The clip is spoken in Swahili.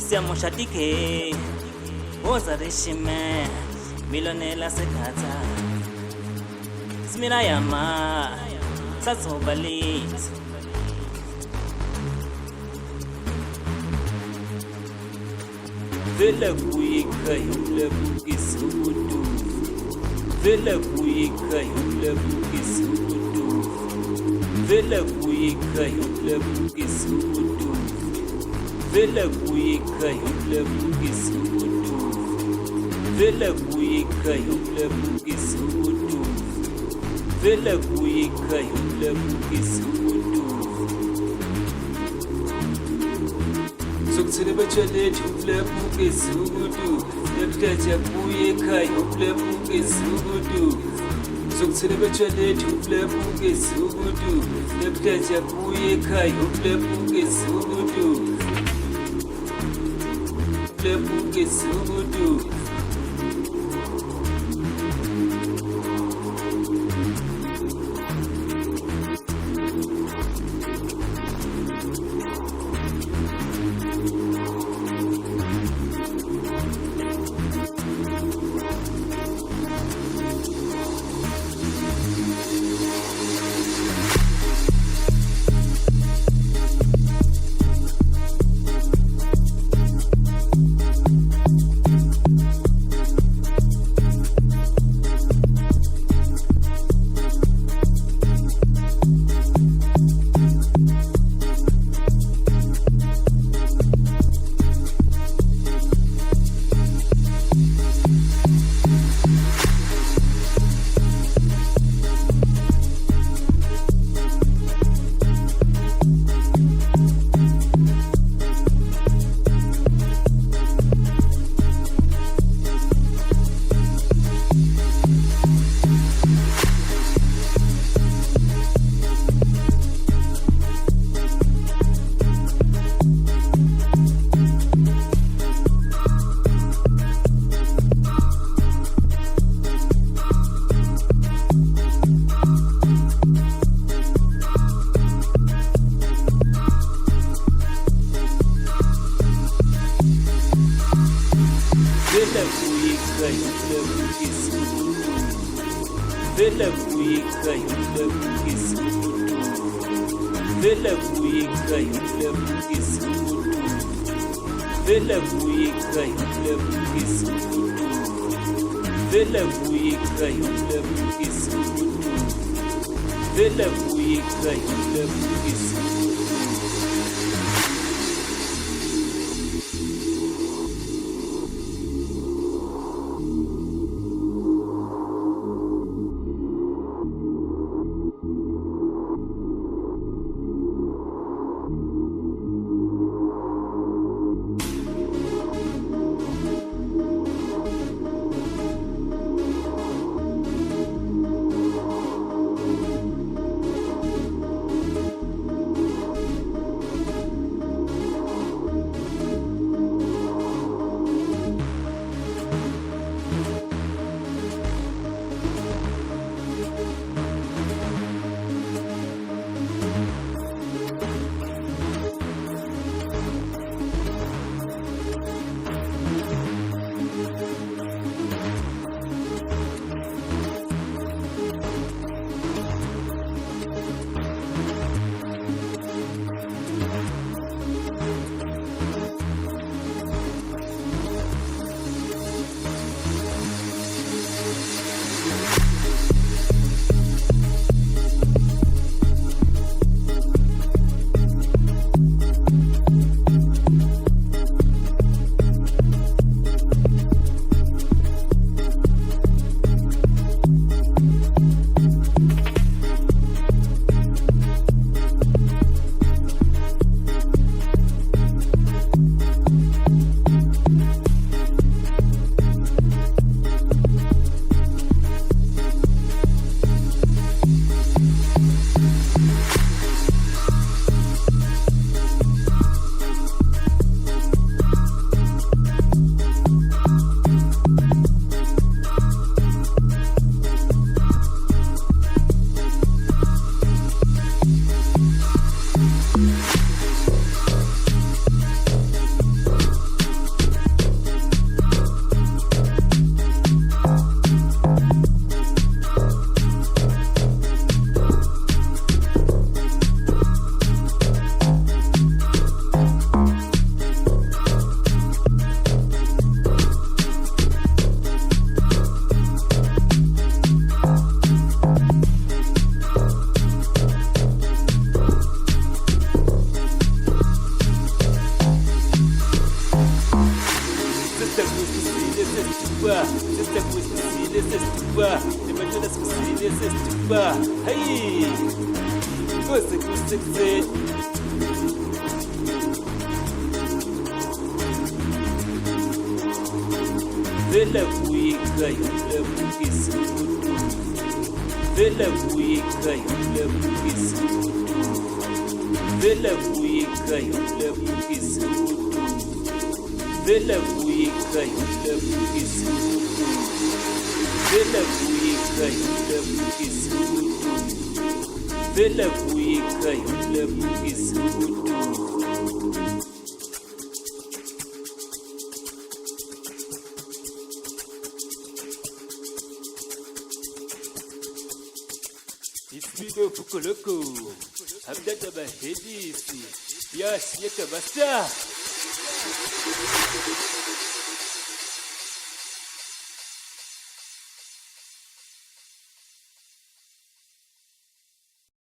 Siyamosha dike Oza reshime Milonela sekata Smina yama Satsobalit Vela kuyika yule bukisubudu Vela kuyika yule bukisubudu Vela kuyika yule bukisubudu Vela kuyika yule bukisubudu Vela kuyika yule bukisubudu Vela kuyika yule bukisubudu Sokuthile batshalethu kulebuke izubudu Nebutaja kuyika yokulebuke izubudu Sokuthile batshalethu kulebuke izubudu Nebutaja kuyika yokulebuke izubudu Kulebuke izubudu Vela kuyika yule bukisubudu Vela kuyika yule bukisubudu Vela kuyika yule bukisubudu Vela kuyika yule bukisubudu Vela kuyika yule bukisubudu kose kusekuseni vele kuyika yule mukisutu vele kuyika yule mukisutu vele kuyika yule mukisutu vele kuyika yule mukisutu vele kuyika yule mukisutu vele kuyika yule mukisutu Isbido Pukoloko, Abdata Bahedisi, Yase Yakabasta.